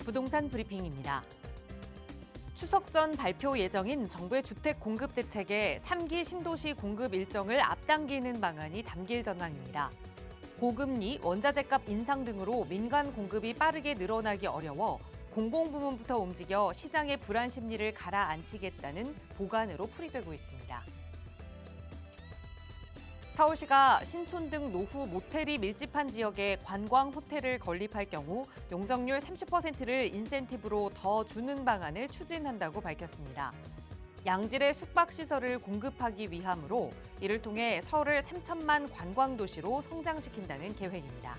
부동산 브리핑입니다. 추석 전 발표 예정인 정부의 주택 공급 대책에 3기 신도시 공급 일정을 앞당기는 방안이 담길 전망입니다. 고금리, 원자재값 인상 등으로 민간 공급이 빠르게 늘어나기 어려워 공공부문부터 움직여 시장의 불안 심리를 가라앉히겠다는 보관으로 풀이되고 있습니다. 서울시가 신촌 등 노후 모텔이 밀집한 지역에 관광 호텔을 건립할 경우 용적률 30%를 인센티브로 더 주는 방안을 추진한다고 밝혔습니다. 양질의 숙박시설을 공급하기 위함으로 이를 통해 서울을 3천만 관광도시로 성장시킨다는 계획입니다.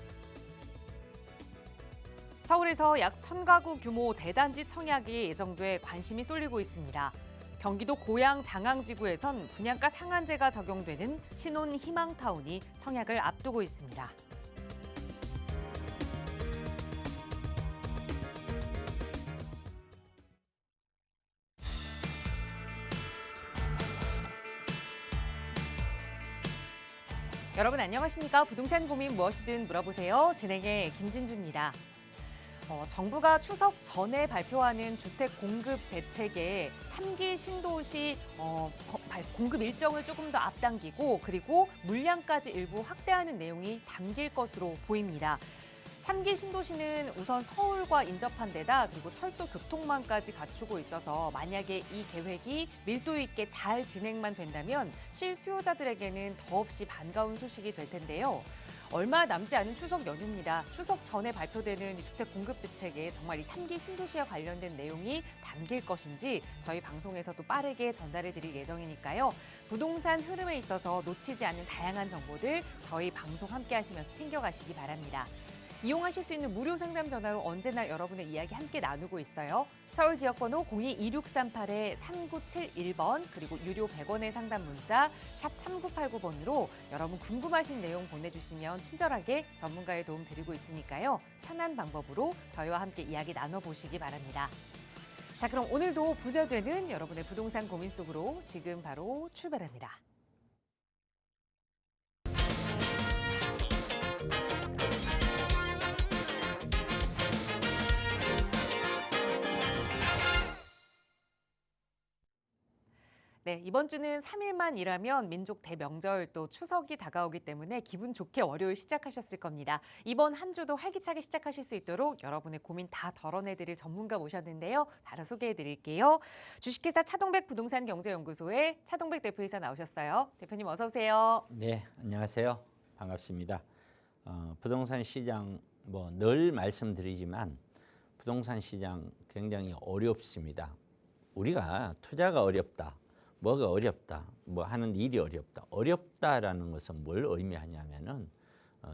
서울에서 약 1,000가구 규모 대단지 청약이 예정돼 관심이 쏠리고 있습니다. 경기도 고양 장항지구에선 분양가 상한제가 적용되는 신혼 희망타운이 청약을 앞두고 있습니다. 여러분 안녕하십니까? 부동산 고민 무엇이든 물어보세요. 진행의 김진주입니다. 정부가 추석 전에 발표하는 주택 공급 대책에 3기 신도시 공급 일정을 조금 더 앞당기고 그리고 물량까지 일부 확대하는 내용이 담길 것으로 보입니다. 3기 신도시는 우선 서울과 인접한 데다 그리고 철도 교통망까지 갖추고 있어서 만약에 이 계획이 밀도 있게 잘 진행만 된다면 실수요자들에게는 더없이 반가운 소식이 될 텐데요. 얼마 남지 않은 추석 연휴입니다. 추석 전에 발표되는 주택 공급 대책에 정말 이 3기 신도시와 관련된 내용이 담길 것인지 저희 방송에서도 빠르게 전달해 드릴 예정이니까요. 부동산 흐름에 있어서 놓치지 않는 다양한 정보들 저희 방송 함께 하시면서 챙겨가시기 바랍니다. 이용하실 수 있는 무료 상담 전화로 언제나 여러분의 이야기 함께 나누고 있어요. 서울 지역번호 02-2638-3971번 그리고 유료 100원의 상담 문자 샵 3989번으로 여러분 궁금하신 내용 보내주시면 친절하게 전문가의 도움 드리고 있으니까요. 편한 방법으로 저희와 함께 이야기 나눠보시기 바랍니다. 자, 그럼 오늘도 부자 되는 여러분의 부동산 고민 속으로 지금 바로 출발합니다. 네, 이번 주는 3일만 일하면 민족 대명절 또 추석이 다가오기 때문에 기분 좋게 월요일 시작하셨을 겁니다. 이번 한 주도 활기차게 시작하실 수 있도록 여러분의 고민 다 덜어내드릴 전문가 모셨는데요. 바로 소개해드릴게요. 주식회사 차동백 부동산경제연구소의 차동백 대표이사 나오셨어요. 대표님 어서 오세요. 네, 안녕하세요. 반갑습니다. 부동산 시장 늘 말씀드리지만 부동산 시장 굉장히 어렵습니다. 우리가 투자가 어렵다. 뭐가 어렵다, 뭐 하는 일이 어렵다. 어렵다라는 것은 뭘 의미하냐면은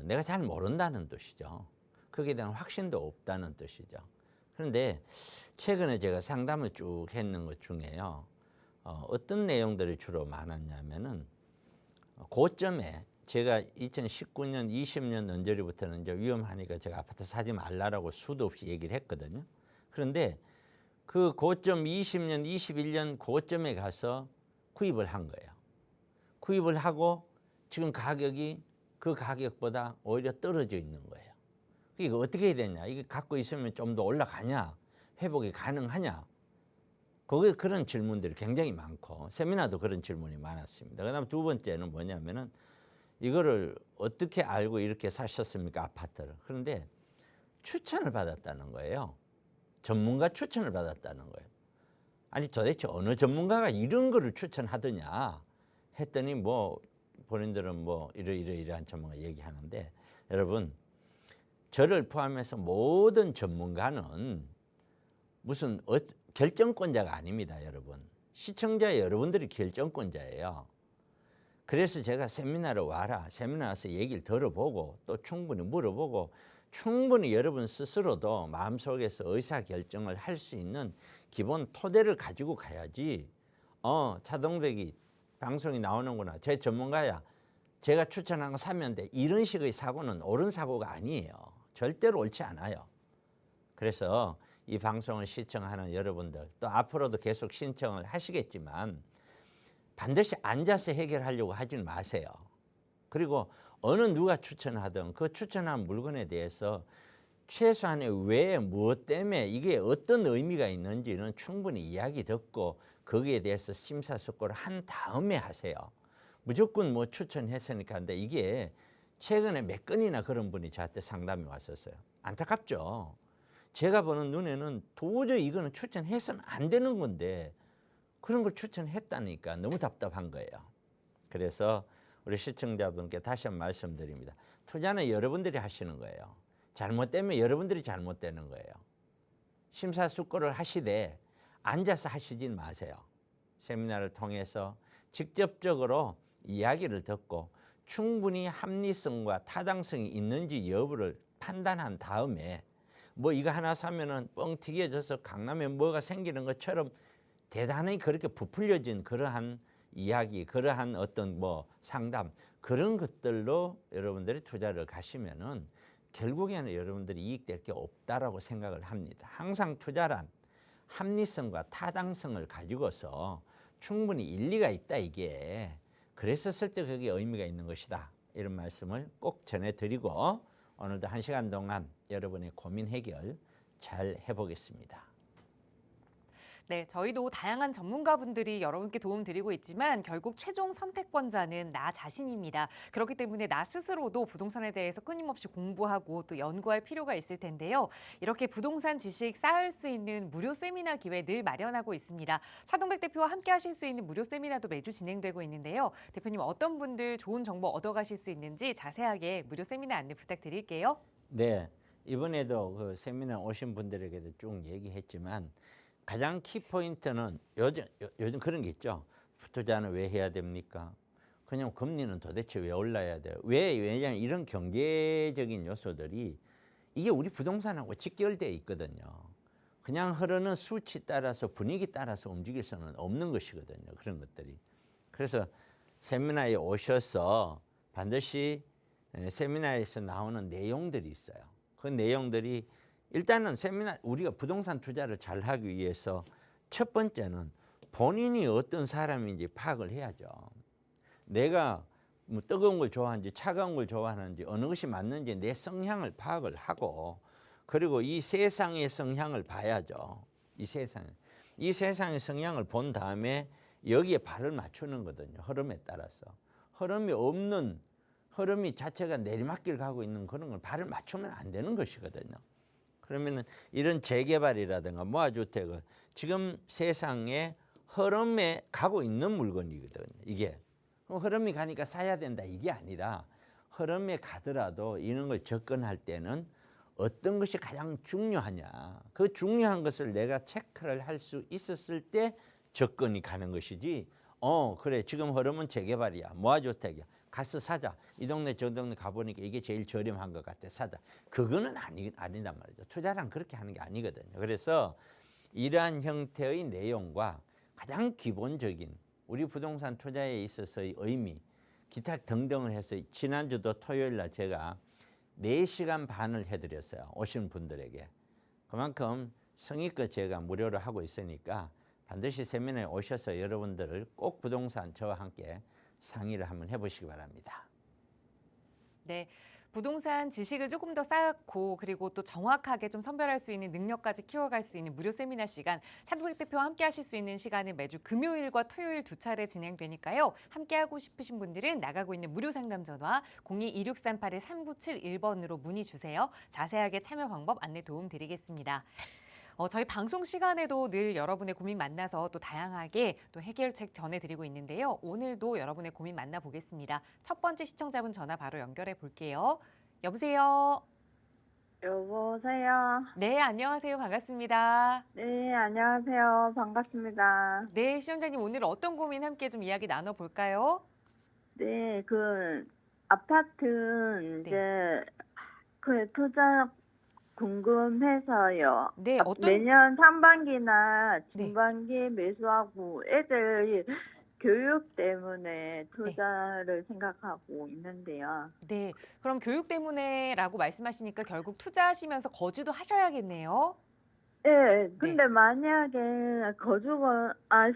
내가 잘 모른다는 뜻이죠. 거기에 대한 확신도 없다는 뜻이죠. 그런데 최근에 제가 상담을 쭉 했는 것 중에요. 어떤 내용들이 주로 많았냐면은 고점에 제가 2019년, 20년 언저리부터는 이제 위험하니까 제가 아파트 사지 말라라고 수도 없이 얘기를 했거든요. 그런데 그 고점 20년, 21년 고점에 가서 구입을 한 거예요. 구입을 하고 지금 가격이 그 가격보다 오히려 떨어져 있는 거예요. 이거 어떻게 해야 되냐? 이게 갖고 있으면 좀 더 올라가냐? 회복이 가능하냐? 그런 질문들이 굉장히 많고 세미나도 그런 질문이 많았습니다. 그다음 두 번째는 뭐냐면은 이거를 어떻게 알고 이렇게 사셨습니까? 아파트를. 그런데 추천을 받았다는 거예요. 전문가 추천을 받았다는 거예요. 아니 도대체 어느 전문가가 이런 거를 추천하더냐 했더니 본인들은 이러이러한 전문가 얘기하는데 여러분 저를 포함해서 모든 전문가는 무슨 결정권자가 아닙니다. 여러분 시청자 여러분들이 결정권자예요. 그래서 제가 세미나를 와라. 세미나 와서 얘기를 들어보고 또 충분히 물어보고 충분히 여러분 스스로도 마음속에서 의사결정을 할 수 있는 기본 토대를 가지고 가야지 차동백이 방송이 나오는구나. 제 전문가야. 제가 추천한 거 사면 돼. 이런 식의 사고는 옳은 사고가 아니에요. 절대로 옳지 않아요. 그래서 이 방송을 시청하는 여러분들 또 앞으로도 계속 신청을 하시겠지만 반드시 앉아서 해결하려고 하지는 마세요. 그리고 어느 누가 추천하든 그 추천한 물건에 대해서 최소한의 왜, 무엇 때문에 이게 어떤 의미가 있는지는 충분히 이야기 듣고 거기에 대해서 심사숙고를 한 다음에 하세요. 무조건 뭐 추천했으니까 하는데 이게 최근에 몇 건이나 그런 분이 저한테 상담이 왔었어요. 안타깝죠. 제가 보는 눈에는 도저히 이거는 추천해서는 안 되는 건데 그런 걸 추천했다니까 너무 답답한 거예요. 그래서 우리 시청자분께 다시 한번 말씀드립니다. 투자는 여러분들이 하시는 거예요. 잘못되면 여러분들이 잘못되는 거예요. 심사숙고를 하시되 앉아서 하시진 마세요. 세미나를 통해서 직접적으로 이야기를 듣고 충분히 합리성과 타당성이 있는지 여부를 판단한 다음에 뭐 이거 하나 사면은 뻥 튀겨져서 강남에 뭐가 생기는 것처럼 대단히 그렇게 부풀려진 그러한 이야기, 그러한 어떤 뭐 상담 그런 것들로 여러분들이 투자를 가시면은 결국에는 여러분들이 이익될 게 없다라고 생각을 합니다. 항상 투자란 합리성과 타당성을 가지고서 충분히 일리가 있다 이게. 그랬었을 때 그게 의미가 있는 것이다. 이런 말씀을 꼭 전해드리고 오늘도 1시간 동안 여러분의 고민 해결 잘 해보겠습니다. 네, 저희도 다양한 전문가분들이 여러분께 도움드리고 있지만 결국 최종 선택권자는 나 자신입니다. 그렇기 때문에 나 스스로도 부동산에 대해서 끊임없이 공부하고 또 연구할 필요가 있을 텐데요. 이렇게 부동산 지식 쌓을 수 있는 무료 세미나 기회 늘 마련하고 있습니다. 차동백 대표와 함께 하실 수 있는 무료 세미나도 매주 진행되고 있는데요. 대표님 어떤 분들 좋은 정보 얻어가실 수 있는지 자세하게 무료 세미나 안내 부탁드릴게요. 네, 이번에도 그 세미나 오신 분들에게도 쭉 얘기했지만 가장 키포인트는 요즘 그런 게 있죠. 투자는 왜 해야 됩니까? 그냥 금리는 도대체 왜 올라야 돼요? 왜냐하면 이런 경제적인 요소들이 이게 우리 부동산하고 직결되어 있거든요. 그냥 흐르는 수치 따라서 분위기 따라서 움직일 수는 없는 것이거든요. 그런 것들이. 그래서 세미나에 오셔서 반드시 세미나에서 나오는 내용들이 있어요. 그 내용들이 일단은 세미나 우리가 부동산 투자를 잘 하기 위해서 첫 번째는 본인이 어떤 사람인지 파악을 해야죠. 내가 뭐 뜨거운 걸 좋아하는지 차가운 걸 좋아하는지 어느 것이 맞는지 내 성향을 파악을 하고 그리고 이 세상의 성향을 봐야죠. 이 세상의 성향을 본 다음에 여기에 발을 맞추는 거거든요. 흐름에 따라서. 흐름이 자체가 내리막길 가고 있는 그런 걸 발을 맞추면 안 되는 것이거든요. 그러면은 이런 재개발이라든가 모아주택은 지금 세상에 흐름에 가고 있는 물건이거든요. 이게 흐름이 가니까 사야 된다 이게 아니라 흐름에 가더라도 이런 걸 접근할 때는 어떤 것이 가장 중요하냐. 그 중요한 것을 내가 체크를 할 수 있었을 때 접근이 가는 것이지. 그래 지금 흐름은 재개발이야. 모아주택이야. 가서 사자. 이 동네 저 동네 가보니까 이게 제일 저렴한 것 같아. 사자. 그거는 아니단 말이죠. 투자란 그렇게 하는 게 아니거든요. 그래서 이러한 형태의 내용과 가장 기본적인 우리 부동산 투자에 있어서의 의미, 기타 등등을 해서 지난주도 토요일 날 제가 4시간 반을 해드렸어요. 오신 분들에게. 그만큼 성의껏 제가 무료로 하고 있으니까 반드시 세미나에 오셔서 여러분들을 꼭 부동산 저와 함께 상의를 한번 해보시기 바랍니다. 네. 부동산 지식을 조금 더 쌓고 그리고 또 정확하게 좀 선별할 수 있는 능력까지 키워갈 수 있는 무료 세미나 시간 차동백 대표와 함께 하실 수 있는 시간은 매주 금요일과 토요일 2차례 진행되니까요. 함께 하고 싶으신 분들은 나가고 있는 무료 상담 전화 02-2638-3971번으로 문의 주세요. 자세하게 참여 방법 안내 도움 드리겠습니다. 저희 방송 시간에도 늘 여러분의 고민 만나서 또 다양하게 또 해결책 전해드리고 있는데요. 오늘도 여러분의 고민 만나보겠습니다. 첫 번째 시청자분 전화 바로 연결해 볼게요. 여보세요? 여보세요. 네, 안녕하세요. 반갑습니다. 네, 안녕하세요. 반갑습니다. 네, 시청자님 오늘 어떤 고민 함께 좀 이야기 나눠볼까요? 네, 그 아파트 네. 이제 그 투자 궁금해서요. 네, 내년 상반기나 네. 중반기 매수하고 애들 교육 때문에 투자를 생각하고 있는데요. 네, 그럼 교육 때문에라고 말씀하시니까 결국 투자하시면서 거주도 하셔야겠네요. 네, 근데 만약에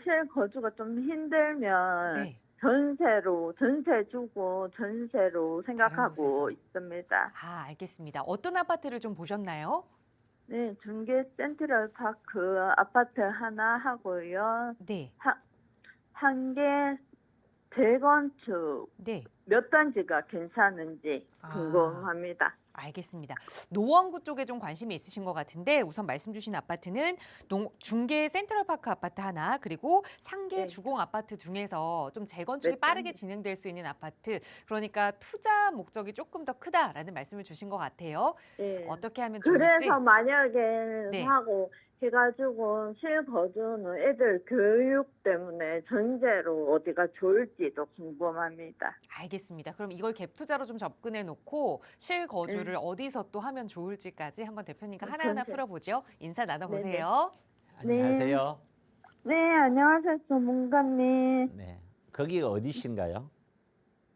실거주가 좀 힘들면 네. 전세 주고 전세로 생각하고 곳에서. 있습니다. 아, 알겠습니다. 어떤 아파트를 좀 보셨나요? 네, 중계 센트럴파크 아파트 하나 하고요. 네. 한 개 재건축 네. 몇 단지가 괜찮은지 아. 궁금합니다. 알겠습니다. 노원구 쪽에 좀 관심이 있으신 것 같은데 우선 말씀 주신 아파트는 중계 센트럴파크 아파트 하나 그리고 상계 네. 주공 아파트 중에서 좀 재건축이 몇 빠르게 단지? 진행될 수 있는 아파트 그러니까 투자 목적이 조금 더 크다라는 말씀을 주신 것 같아요. 네. 어떻게 하면 좋을지. 그래서 만약에 네. 하고 해가지고 실거주는 애들 교육 때문에 전제로 어디가 좋을지도 궁금합니다. 알겠습니다. 그럼 이걸 갭 투자로 좀 접근해 놓고 실거주를 어디서 또 하면 좋을지까지 한번 대표님과 하나하나 전세. 풀어보죠. 인사 나눠보세요. 네. 안녕하세요. 네, 안녕하세요, 전문가님. 네. 거기가 어디신가요?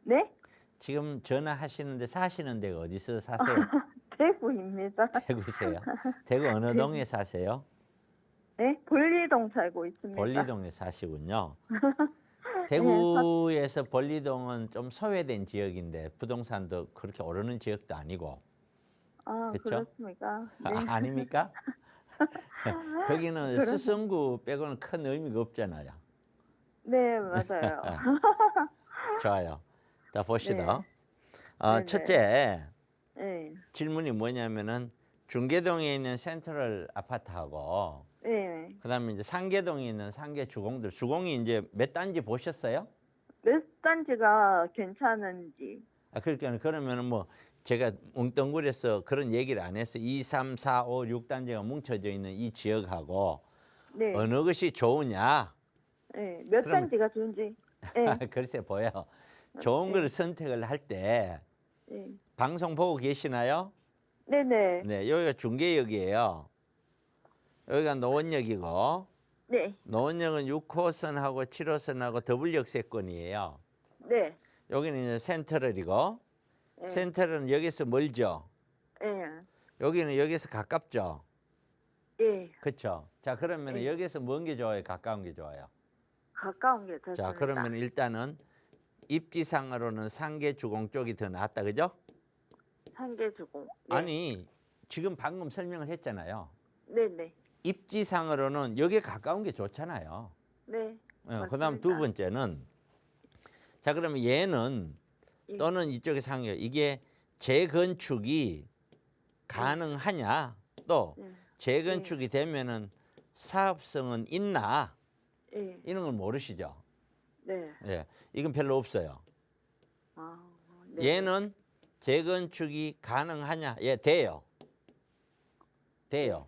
네? 지금 전화하시는데 사시는 데가 어디서 사세요? 대구입니다. 대구세요. 대구 어느 동에 사세요? 네, 볼리동 살고 있습니다. 벌리동에 사시군요. 대구에서 벌리동은 좀 소외된 지역인데 부동산도 그렇게 오르는 지역도 아니고. 아, 그쵸? 그렇습니까? 네. 아닙니까? 거기는 수성구 빼고는 큰 의미가 없잖아요. 네, 맞아요. 좋아요. 자, 봅시다. 네네. 첫째 네, 질문이 뭐냐면은 중계동에 있는 센트럴 아파트하고 네. 그다음에 이제 상계동에 있는 상계 주공들 주공이 이제 몇 단지 보셨어요? 몇 단지가 괜찮은지. 그러니까 그러면은 뭐 제가 웅덩굴에서 그런 얘기를 안 해서 2, 3, 4, 5, 6단지가 뭉쳐져 있는 이 지역하고 네, 어느 것이 좋으냐? 네. 몇 그럼- 단지가 좋은지. 네, 글쎄 보여. 좋은 네. 걸 선택을 할 때 네. 방송 보고 계시나요? 네네. 네, 여기가 중계역이에요. 여기가 노원역이고 네, 노원역은 6호선하고 7호선하고 더블 역세권이에요. 네. 여기는 이제 센트럴이고 네. 센트럴은 여기서 멀죠. 네. 여기는 여기서 가깝죠. 네. 그렇죠. 자, 그러면 네. 여기서 먼 게 좋아요, 가까운 게 좋아요. 가까운 게 좋습니다. 자, 그러면 일단은 입지상으로는 상계 주공 쪽이 더 낫다, 그죠? 상계주공. 네. 아니, 지금 방금 설명을 했잖아요. 네네. 입지상으로는 여기에 가까운 게 좋잖아요. 네. 그다음 두 맞습니다. 번째는 자, 그러면 얘는 예. 또는 이쪽에 상계 이게 재건축이 가능하냐? 또 네. 재건축이 되면은 사업성은 있나? 예. 이런 걸 모르시죠? 네. 예, 이건 별로 없어요. 아, 네. 얘는 재건축이 가능하냐? 예, 돼요. 돼요.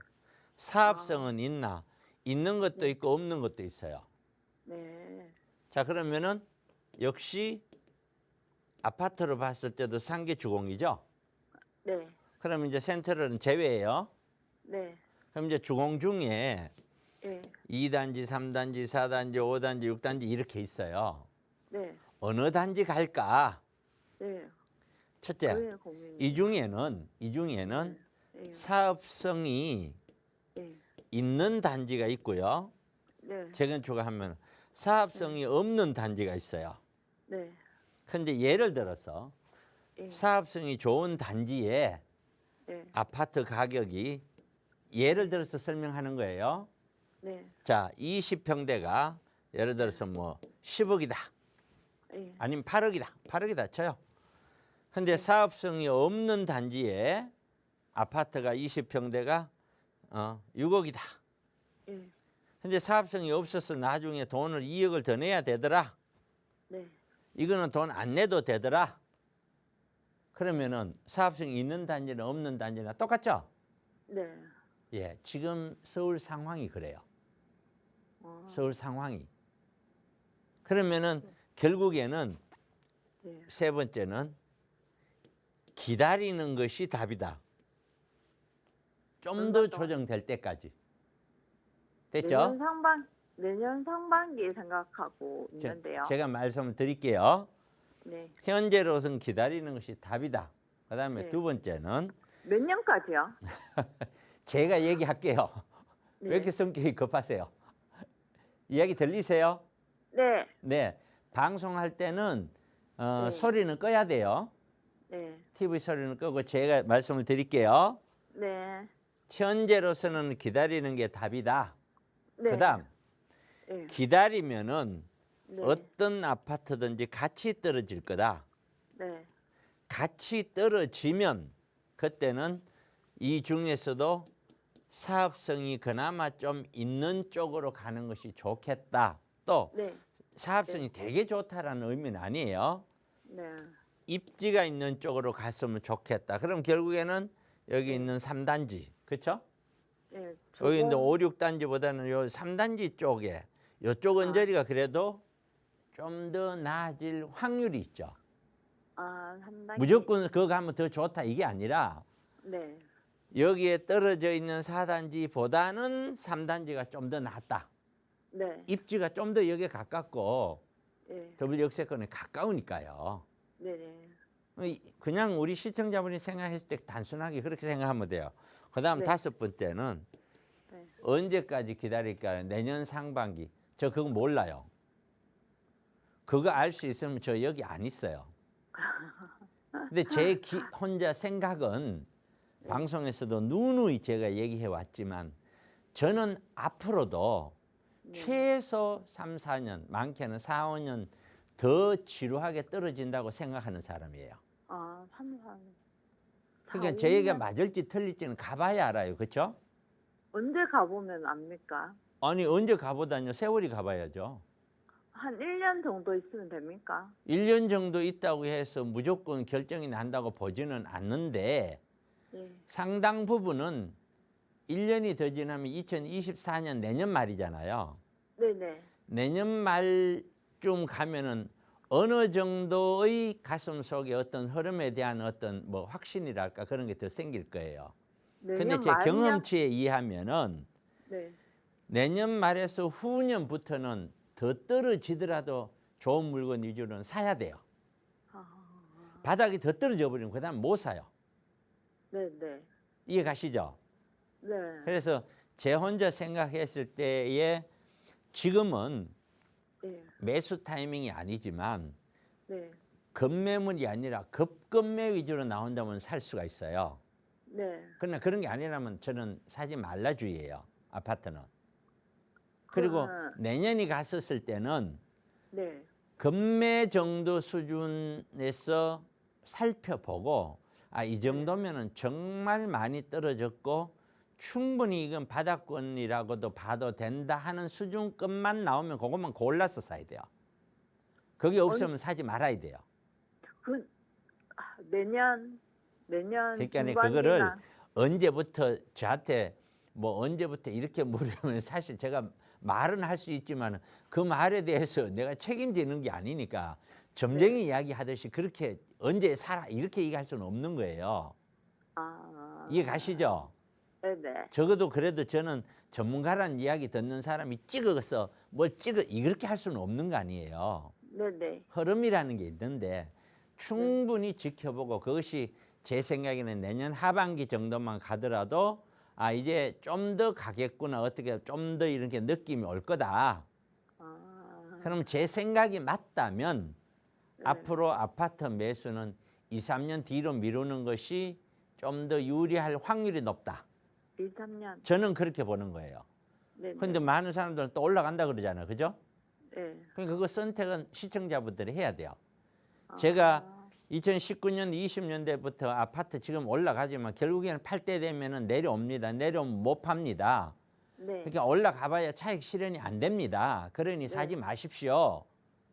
사업성은 있나? 있는 것도 있고 없는 것도 있어요. 네. 자, 그러면은 역시 아파트로 봤을 때도 상계 주공이죠. 네. 그럼 이제 센트럴은 제외예요. 네. 그럼 이제 주공 중에 예. 2단지, 3단지, 4단지, 5단지, 6단지 이렇게 있어요. 네. 어느 단지 갈까? 네. 첫째, 그게 고민이에요. 이 중에는 예. 사업성이 예. 있는 단지가 있고요. 네. 재건축을 하면 사업성이 없는 단지가 있어요. 네. 근데 예를 들어서 예. 사업성이 좋은 단지에 네. 아파트 가격이 예를 들어서 설명하는 거예요. 네. 자, 20평대가 예를 들어서 뭐 10억이다. 예. 아니면 8억이다. 8억이다 쳐요. 근데 사업성이 없는 단지에 아파트가 20평대가 6억이다. 예. 근데 사업성이 없어서 나중에 돈을 2억을 더 내야 되더라. 네. 이거는 돈 안 내도 되더라. 그러면은 사업성이 있는 단지나 없는 단지나 똑같죠? 네. 예, 지금 서울 상황이 그래요. 아, 서울 상황이. 그러면은 결국에는 네. 세 번째는 기다리는 것이 답이다. 좀 더 얼마 동안? 조정될 때까지. 내년 됐죠? 상반기 생각하고 있는데요. 제가 말씀을 드릴게요. 네. 현재로서는 기다리는 것이 답이다. 그다음에 네. 두 번째는 몇 년까지요? 제가 얘기할게요. 네. 왜 이렇게 성격이 급하세요? 이야기 들리세요? 네. 네. 방송할 때는 네. 소리는 꺼야 돼요. 네. TV 소리는 끄고 제가 말씀을 드릴게요. 네. 현재로서는 기다리는 게 답이다. 네. 그다음 네. 기다리면은 네. 어떤 아파트든지 같이 떨어질 거다. 네. 같이 떨어지면 그때는 이 중에서도 사업성이 그나마 좀 있는 쪽으로 가는 것이 좋겠다. 또 네. 사업성이 되게 좋다라는 의미는 아니에요. 네. 입지가 있는 쪽으로 갔으면 좋겠다. 그럼 결국에는 여기 네. 있는 3단지, 그렇죠? 네. 여기 있는 저건- 5, 6단지보다는 요 3단지 쪽에 요쪽 아. 언저리가 그래도 좀 더 나아질 확률이 있죠. 아, 3단계. 무조건 그거 가면 더 좋다 이게 아니라 네. 여기에 떨어져 있는 4단지보다는 3단지가 좀 더 낫다. 네. 입지가 좀 더 여기에 가깝고 네. 더블 역세권에 가까우니까요. 네. 그냥 우리 시청자분이 생각했을 때 단순하게 그렇게 생각하면 돼요. 그다음 네. 5번째는 네. 언제까지 기다릴까요? 내년 상반기. 저 그거 몰라요. 그거 알 수 있으면 저 여기 안 있어요. 근데 제 혼자 생각은 방송에서도 누누이 제가 얘기해 왔지만 저는 앞으로도 네. 최소 3, 4년, 많게는 4, 5년 더 지루하게 떨어진다고 생각하는 사람이에요. 아, 3, 4. 그러니까 제 얘기가 맞을지 틀릴지는 가봐야 알아요. 그렇죠? 언제 가보면 압니까? 아니 언제 가보다뇨. 세월이 가봐야죠. 한 1년 정도 있으면 됩니까? 1년 정도 있다고 해서 무조건 결정이 난다고 보지는 않는데 예. 상당 부분은 1년이 더 지나면 2024년 내년 말이잖아요. 네네. 내년 말쯤 가면은 어느 정도의 가슴 속에 어떤 흐름에 대한 어떤 뭐 확신이랄까 그런 게 더 생길 거예요. 근데 내년 제 말이면- 경험치에 의하면은 네. 내년 말에서 후년부터는 더 떨어지더라도 좋은 물건 위주로는 사야 돼요. 아, 바닥이 더 떨어져 버리면 그다음 못 사요. 네네. 이해 가시죠? 네. 그래서 제 혼자 생각했을 때에 지금은 네. 매수 타이밍이 아니지만 네. 급매물이 아니라 급급매 위주로 나온다면 살 수가 있어요. 네. 그러나 그런 게 아니라면 저는 사지 말라 주의예요. 아파트는. 그리고 내년이 갔었을 때는 네. 급매 정도 수준에서 살펴보고 이 정도면은 정말 많이 떨어졌고 충분히 이건 바닥권이라고도 봐도 된다 하는 수준급만 나오면 그것만 골라서 사야 돼요. 그게 없으면 사지 말아야 돼요. 그 내년 그러니까 중반이나 그거를 언제부터 저한테 뭐 언제부터 이렇게 물으면 사실 제가 말은 할 수 있지만 그 말에 대해서 내가 책임지는 게 아니니까 점쟁이 이야기 하듯이 그렇게 언제 살아 이렇게 얘기할 수는 없는 거예요. 아. 이해 가시죠? 네네. 적어도 그래도 저는 전문가란 이야기 듣는 사람이 찍어서 뭘 찍어 이렇게 할 수는 없는 거 아니에요. 네네. 흐름이라는 게 있는데 충분히 지켜보고 그것이 제 생각에는 내년 하반기 정도만 가더라도 이제 좀 더 가겠구나 어떻게 좀 더 이렇게 느낌이 올 거다. 아. 그럼 제 생각이 맞다면 네. 앞으로 아파트 매수는 2, 3년 뒤로 미루는 것이 좀 더 유리할 확률이 높다. 2, 3년. 저는 그렇게 보는 거예요. 네네. 근데 많은 사람들은 또 올라간다 그러잖아요. 그죠? 네. 그러니까 그거 선택은 시청자분들이 해야 돼요. 아. 제가 2019년, 20년대부터 아파트 지금 올라가지만 결국에는 팔 때 되면은 내려옵니다. 내려오면 못 팝니다. 네. 그러니까 올라가 봐야 차익 실현이 안 됩니다. 그러니 사지 마십시오.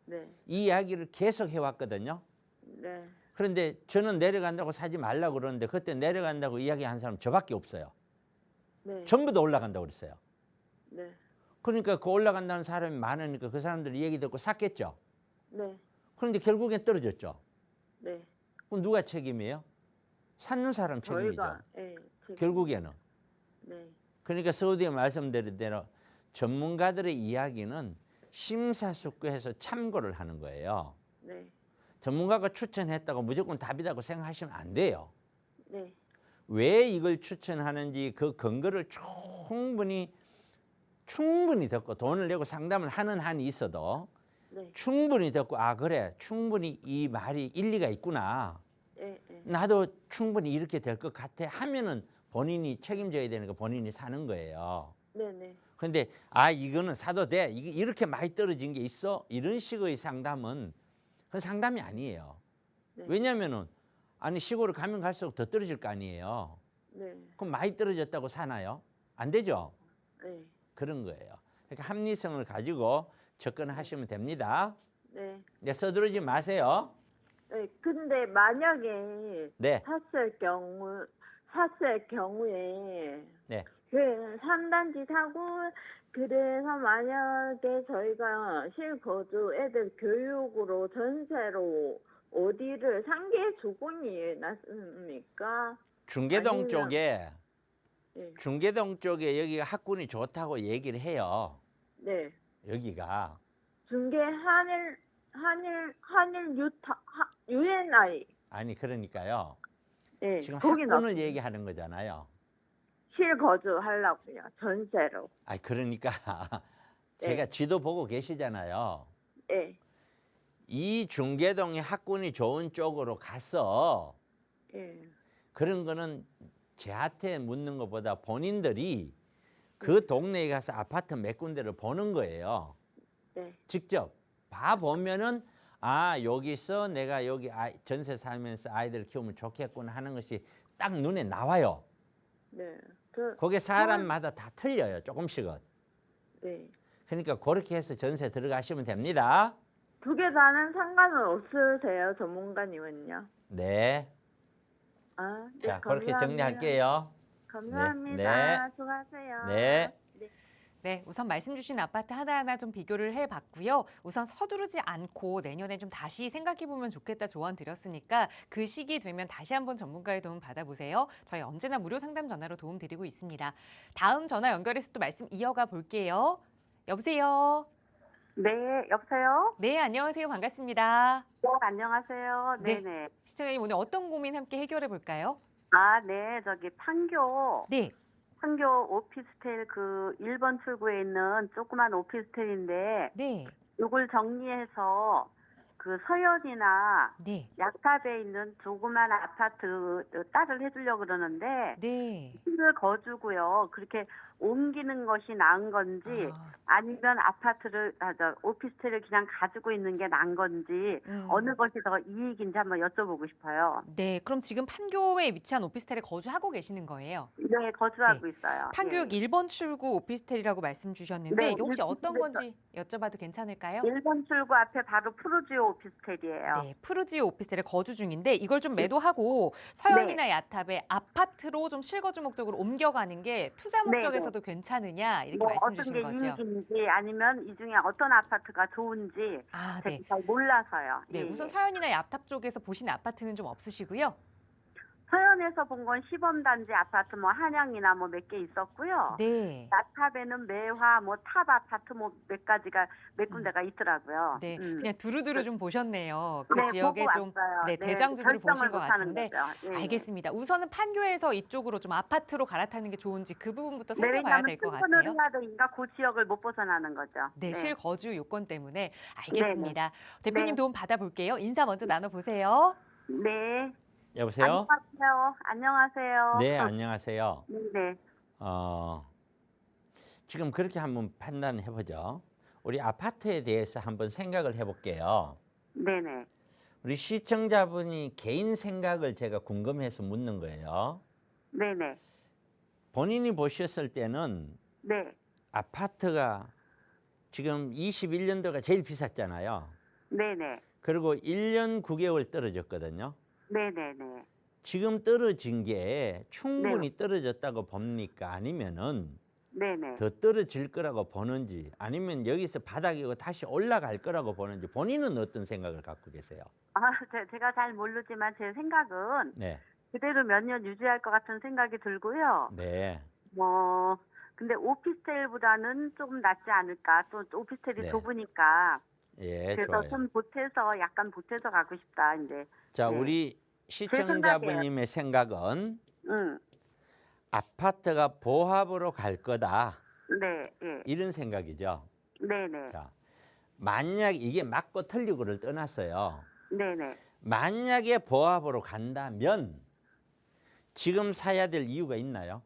네. 이 이야기를 계속 해왔거든요. 네. 그런데 저는 내려간다고 사지 말라고 그러는데 그때 내려간다고 이야기한 사람 저밖에 없어요. 네. 전부 다 올라간다고 그랬어요. 네. 그러니까 그 올라간다는 사람이 많으니까 그 사람들이 얘기 듣고 샀겠죠. 네. 그런데 결국엔 떨어졌죠. 네. 그럼 누가 책임이에요? 사는 사람 책임이죠. 저희가 책임. 결국에는. 네. 그러니까 서두에 말씀드린 대로 전문가들의 이야기는 심사숙고해서 참고를 하는 거예요. 네. 전문가가 추천했다고 무조건 답이라고 생각하시면 안 돼요. 네. 왜 이걸 추천하는지 그 근거를 충분히 듣고 돈을 내고 상담을 하는 한이 있어도 네. 충분히 듣고 아 그래 충분히 이 말이 일리가 있구나. 예, 예. 나도 충분히 이렇게 될 것 같아 하면은 본인이 책임져야 되는 거 본인이 사는 거예요. 네네. 그런데 아 이거는 사도 돼. 이게 이렇게 많이 떨어진 게 있어. 이런 식의 상담은 그건 상담이 아니에요. 네. 왜냐면은 아니 시골을 가면 갈수록 더 떨어질 거 아니에요. 네. 그럼 많이 떨어졌다고 사나요? 안 되죠. 네. 그런 거예요. 그러니까 합리성을 가지고 접근하시면 됩니다. 네. 네, 서두르지 마세요. 네. 근데 만약에 네, 샀을 경우에 네. 그 3단지 사고 그래서 만약에 저희가 실거주 애들 교육으로 전세로 어디를 상계 조건이 났습니까? 중계동 아니면- 쪽에 네. 중계동 쪽에 여기가 학군이 좋다고 얘기를 해요. 네. 여기가 중계 한일 UNI. 아니 그러니까요. 네. 지금 거기 학군을 얘기하는 거잖아요. 실거주 하려고요. 전세로. 아 그러니까 네. 제가 지도 보고 계시잖아요. 네. 이 중계동이 학군이 좋은 쪽으로 가서 네. 그런 거는 저한테 묻는 것보다 본인들이 그 동네에 가서 아파트 몇 군데를 보는 거예요. 네. 직접 봐 보면은 아 여기서 내가 여기 전세 살면서 아이들 키우면 좋겠구나 하는 것이 딱 눈에 나와요. 네. 그게 사람마다 다 틀려요. 조금씩은. 네. 그러니까 그렇게 해서 전세 들어가시면 됩니다. 두 개 다는 상관은 없으세요, 전문가님은요? 네. 아, 네, 자 그렇게 감사합니다. 정리할게요. 감사합니다. 네. 수고하세요. 네. 네, 우선 말씀 주신 아파트 하나하나 좀 비교를 해봤고요. 우선 서두르지 않고 내년에 좀 다시 생각해보면 좋겠다 조언 드렸으니까 그 시기 되면 다시 한번 전문가의 도움 받아보세요. 저희 언제나 무료 상담 전화로 도움 드리고 있습니다. 다음 전화 연결해서 또 말씀 이어가 볼게요. 여보세요? 네, 여보세요? 네, 안녕하세요. 반갑습니다. 안녕하세요. 네. 네네. 시청자님 오늘 어떤 고민 함께 해결해 볼까요? 아, 네, 저기 판교 네, 오피스텔 그 1번 출구에 있는 조그만 오피스텔인데 네, 이걸 정리해서 그 서현이나 네, 약탑에 있는 조그만 아파트 딸을 해주려고 그러는데 네. 집을 거주고요. 그렇게 옮기는 것이 나은 건지 아니면 오피스텔을 그냥 가지고 있는 게 나은 건지 어느 것이 더 이익인지 한번 여쭤보고 싶어요. 네, 그럼 지금 판교에 위치한 오피스텔에 거주하고 계시는 거예요? 네, 거주하고 있어요. 판교역 예. 1번 출구 오피스텔이라고 말씀 주셨는데 네, 이게 혹시 1번 어떤 출구에서- 건지 여쭤봐도 괜찮을까요? 1번 출구 앞에 바로 푸르지오 오피스텔이에요. 네, 푸르지오 오피스텔에 거주 중인데 이걸 좀 매도하고 서현이나 네. 야탑에 아파트로 좀 실거주 목적으로 옮겨가는 게 투자 네, 목적에서도 괜찮으냐 이렇게 뭐 말씀 어떤 주신 게 거죠? 이익인지 아니면 이 중에 어떤 아파트가 좋은지 아, 제가 네. 잘 몰라서요. 네, 예, 우선 예. 서현이나 야탑 쪽에서 보신 아파트는 좀 없으시고요. 서현에서 본 건 시범단지 아파트 뭐 한양이나 뭐 몇 개 있었고요. 네. 야탑에는 매화 뭐 탑 아파트 뭐 몇 군데가 있더라고요. 네, 그냥 두루두루 좀 보셨네요. 그 네, 지역에 보고 좀 왔어요. 네, 네, 대장주들을 보신 결정을 것 못하는 같은데 거죠. 예, 예. 알겠습니다. 우선은 판교에서 이쪽으로 좀 아파트로 갈아타는 게 좋은지 그 부분부터 네, 살펴봐야 왜냐하면 될 것 출근을 같아요. 해야 되니까 그 지역을 못 벗어나는 거죠. 네, 네. 실거주 요건 때문에 알겠습니다. 대표님 네. 도움 받아볼게요. 인사 먼저 나눠보세요. 네. 여보세요? 안녕하세요. 네, 안녕하세요. 네. 지금 그렇게 한번 판단해 보죠. 우리 아파트에 대해서 한번 생각을 해볼게요. 네네. 우리 시청자분이 개인 생각을 제가 궁금해서 묻는 거예요. 네네. 본인이 보셨을 때는 네. 아파트가 지금 21년도가 제일 비쌌잖아요. 네네. 그리고 1년 9개월 떨어졌거든요. 네네네. 지금 떨어진 게 충분히 떨어졌다고 봅니까? 아니면은 네네. 더 떨어질 거라고 보는지 아니면 여기서 바닥이고 다시 올라갈 거라고 보는지 본인은 어떤 생각을 갖고 계세요? 아, 제가 잘 모르지만 제 생각은 네. 그대로 몇 년 유지할 것 같은 생각이 들고요. 네. 근데 오피스텔보다는 조금 낫지 않을까. 또 오피스텔이 네. 좁으니까. 예, 그래서 좋아요. 좀 약간 보태서 가고 싶다, 이제. 자, 네. 우리 시청자분님의 생각은 응. 아파트가 보합으로 갈 거다. 네, 예. 이런 생각이죠. 네네. 자, 만약 이게 맞고 틀리고를 떠났어요. 네네. 만약에 보합으로 간다면 지금 사야 될 이유가 있나요?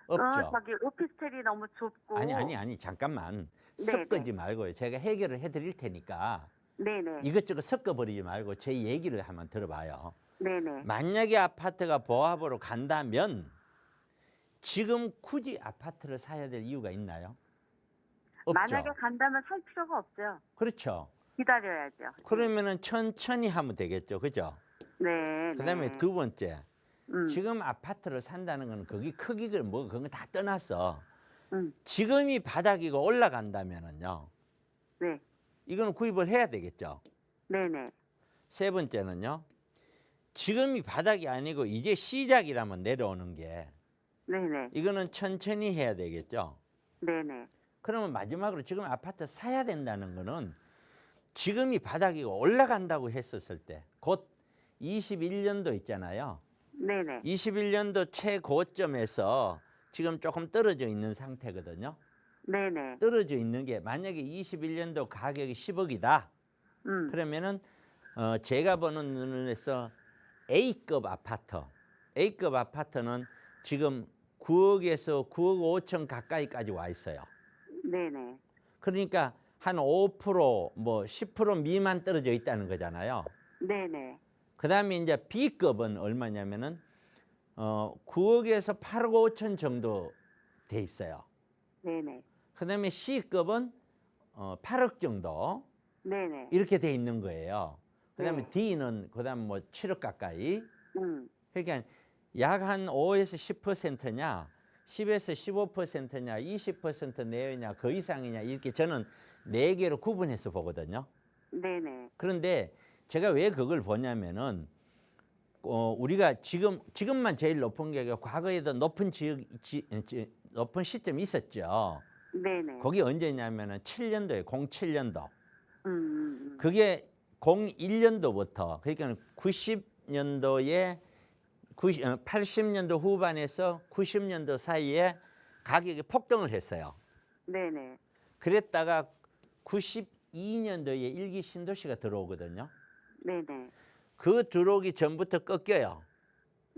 없죠. 저기 오피스텔이 너무 좁고. 아니 잠깐만 네네. 섞지 말고요. 제가 해결을 해드릴 테니까 네네. 이것저것 섞어버리지 말고 제 얘기를 한번 들어봐요. 네네. 만약에 아파트가 보합으로 간다면 지금 굳이 아파트를 사야 될 이유가 있나요? 없죠. 만약에 간다면 살 필요가 없죠. 그렇죠. 기다려야죠. 그러면은 천천히 하면 되겠죠. 그죠? 네. 그다음에 네. 두 번째. 음. 지금 아파트를 산다는 건 거기 크기를 뭐 그런 거 다 떠났어. 음. 지금이 바닥이고 올라간다면은요. 네. 이거는 구입을 해야 되겠죠. 네네. 세 번째는요. 지금이 바닥이 아니고 이제 시작이라면 내려오는 게 네네. 이거는 천천히 해야 되겠죠. 네네. 그러면 마지막으로 지금 아파트 사야 된다는 거는 지금이 바닥이고 올라간다고 했었을 때 곧 21년도 있잖아요. 네네. 21년도 최고점에서 지금 조금 떨어져 있는 상태거든요. 네네. 떨어져 있는 게 만약에 21년도 가격이 10억이다. 그러면은 제가 보는 눈에서 A급 아파트, A급 아파트는 지금 9억에서 9억 5천 가까이까지 와 있어요. 네네. 그러니까 한 5%, 뭐 10% 미만 떨어져 있다는 거잖아요. 네네. 그다음에 이제 B급은 얼마냐면은 9억에서 8억 5천 정도 돼 있어요. 네네. 그다음에 C급은 8억 정도 네네. 이렇게 돼 있는 거예요. 그다음에 네. D는 그다음 뭐 7억 가까이. 음. 그러니까 약 한 5에서 10%냐, 10에서 15%냐, 20% 내외냐, 그 이상이냐 이렇게 저는 네 개로 구분해서 보거든요. 네네. 그런데 제가 왜 그걸 보냐면은 우리가 지금만 제일 높은 게 아니라 과거에도 높은 높은 시점이 있었죠. 네네. 거기 언제냐면은 7년도에 07년도. 음. 그게 01년도부터 그러니까 90년도에 80년도 후반에서 90년도 사이에 가격이 폭등을 했어요. 네네. 그랬다가 92년도에 일기 신도시가 들어오거든요. 네네. 그 들어오기 전부터 꺾여요.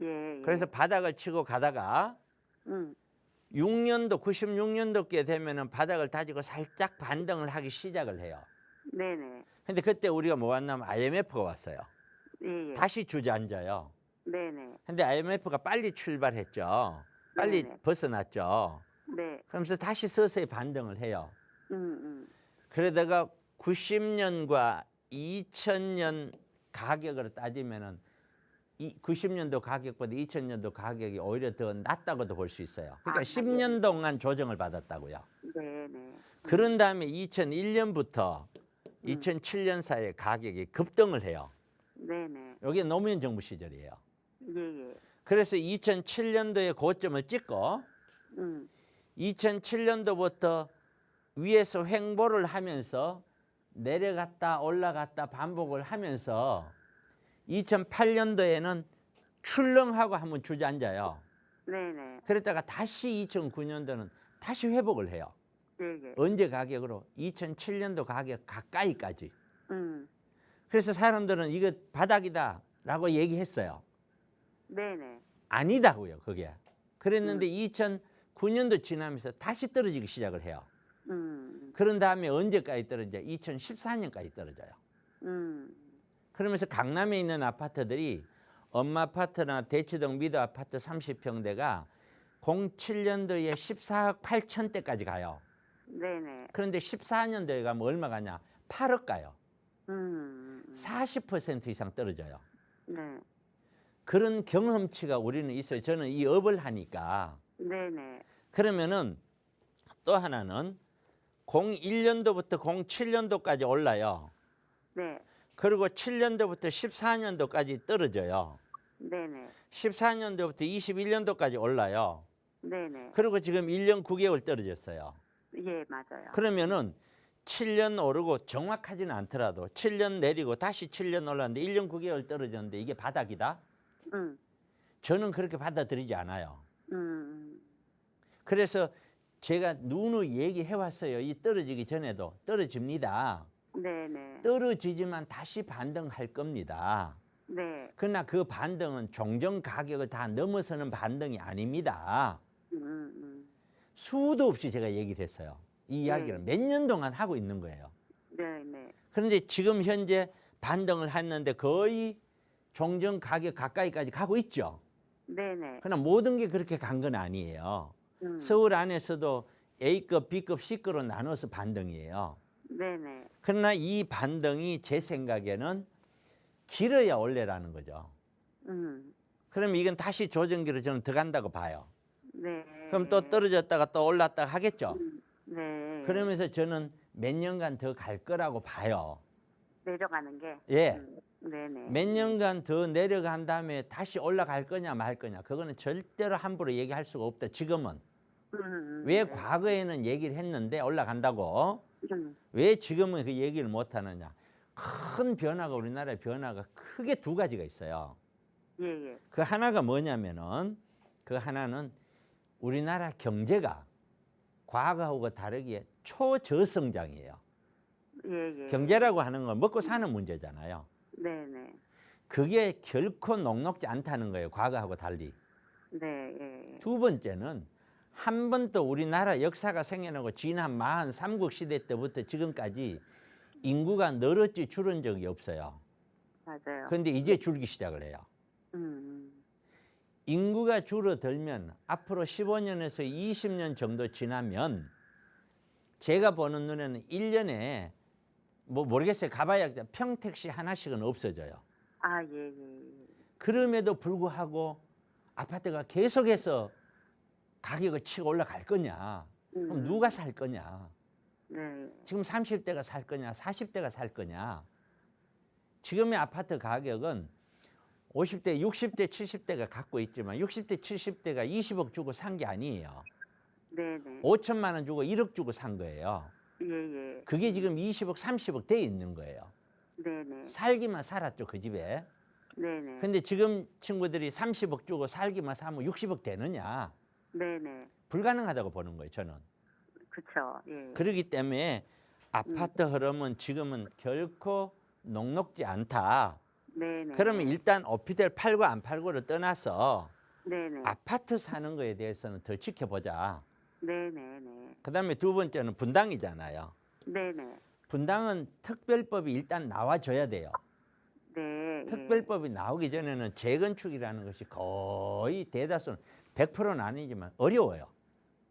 예. 예. 그래서 바닥을 치고 가다가 6년도 96년도께 되면은 바닥을 다지고 살짝 반등을 하기 시작을 해요. 네네. 근데 그때 우리가 뭐 왔냐면 IMF가 왔어요. 예. 다시 주저앉아요. 네네. 근데 IMF가 빨리 출발했죠. 빨리 네네. 벗어났죠. 네. 그러면서 다시 서서히 반등을 해요. 음. 그러다가 90년과 2000년 가격으로 따지면은 이 90년도 가격보다 2000년도 가격이 오히려 더 낮다고도 볼 수 있어요. 그러니까 아, 10년 동안 조정을 받았다고요. 네네. 그런 다음에 2001년부터 2007년 사이에 가격이 급등을 해요. 네네. 여기 노무현 정부 시절이에요. 예. 그래서 2007년도에 고점을 찍고 2007년도부터 위에서 횡보를 하면서 내려갔다 올라갔다 반복을 하면서 2008년도에는 출렁하고 한번 주저앉아요. 네네. 그랬다가 다시 2009년도는 다시 회복을 해요. 예. 언제 가격으로? 2007년도 가격 가까이까지. 음. 그래서 사람들은 이거 바닥이다라고 얘기했어요. 네네. 아니다고요, 그게. 그랬는데 2009년도 지나면서 다시 떨어지기 시작을 해요. 그런 다음에 언제까지 떨어져요? 2014년까지 떨어져요. 그러면서 강남에 있는 아파트들이 엄마 아파트나 대치동 미도 아파트 30평대가 07년도에 14억 8천대까지 가요. 네네. 그런데 14년도에 가면 얼마 가냐? 8억 가요. 40% 이상 떨어져요. 네. 그런 경험치가 우리는 있어요. 저는 이 업을 하니까. 네네. 그러면은 또 하나는 01년도부터 07년도까지 올라요. 네. 그리고 7년도부터 14년도까지 떨어져요. 네네. 14년도부터 21년도까지 올라요. 네네. 그리고 지금 1년 9개월 떨어졌어요. 예, 맞아요. 그러면은 7년 오르고 정확하지는 않더라도 7년 내리고 다시 7년 올랐는데 1년 9개월 떨어졌는데 이게 바닥이다? 음. 저는 그렇게 받아들이지 않아요. 음. 그래서 제가 누누 얘기해 왔어요. 이 떨어지기 전에도 떨어집니다. 네네. 떨어지지만 다시 반등할 겁니다. 네. 그러나 그 반등은 종전 가격을 다 넘어서는 반등이 아닙니다. 수도 없이 제가 얘기를 했어요. 이 이야기를 몇 년 동안 하고 있는 거예요. 네네. 그런데 지금 현재 반등을 했는데 거의 종전 가격 가까이까지 가고 있죠. 네네. 그러나 모든 게 그렇게 간 건 아니에요. 음. 서울 안에서도 A급, B급, C급으로 나눠서 반등이에요. 네네. 그러나 이 반등이 제 생각에는 길어야 원래라는 거죠. 그럼 이건 다시 조정기로 저는 들어간다고 봐요. 네. 그럼 또 떨어졌다가 또 올랐다가 하겠죠. 네. 그러면서 저는 몇 년간 더 갈 거라고 봐요. 내려가는 게. 예. 네네. 몇 년간 더 내려간 다음에 다시 올라갈 거냐 말 거냐. 그거는 절대로 함부로 얘기할 수가 없다. 지금은. 왜 과거에는 얘기를 했는데 올라간다고. 왜 지금은 그 얘기를 못 하느냐. 큰 변화가 우리나라의 변화가 크게 두 가지가 있어요. 예. 그 하나가 뭐냐면은 그 하나는 우리나라 경제가 과거하고 다르게 초저성장이에요. 예. 경제라고 하는 건 먹고 사는 문제잖아요. 네네. 그게 결코 녹록지 않다는 거예요. 과거하고 달리. 네. 예. 두 번째는 한 번도 우리나라 역사가 생겨나고 지난 43국 시대 때부터 지금까지 인구가 늘었지 줄은 적이 없어요. 맞아요. 그런데 이제 줄기 시작을 해요. 인구가 줄어들면 앞으로 15년에서 20년 정도 지나면 제가 보는 눈에는 1년에 뭐 모르겠어요. 가봐야 평택시 하나씩은 없어져요. 아, 예. 그럼에도 불구하고 아파트가 계속해서 가격을 치고 올라갈 거냐. 그럼 누가 살 거냐. 네. 지금 30대가 살 거냐. 40대가 살 거냐. 지금의 아파트 가격은 50대, 60대, 70대가 갖고 있지만 60대, 70대가 20억 주고 산 게 아니에요. 네네. 5천만 원 주고 1억 주고 산 거예요. 예. 그게 지금 20억, 30억 돼 있는 거예요. 네네. 살기만 살았죠, 그 집에. 네네. 근데 지금 친구들이 30억 주고 살기만 사면 60억 되느냐. 네네. 불가능하다고 보는 거예요, 저는. 그쵸. 예. 그렇기 때문에 아파트 흐름은 지금은 결코 녹록지 않다. 네네. 그러면 일단 오피스텔 팔고 안 팔고를 떠나서 네네. 아파트 사는 거에 대해서는 더 지켜보자. 네네네. 그다음에 두 번째는 분당이잖아요. 네네. 분당은 특별법이 일단 나와줘야 돼요. 네. 특별법이 나오기 전에는 재건축이라는 것이 거의 대다수는 100%는 아니지만 어려워요.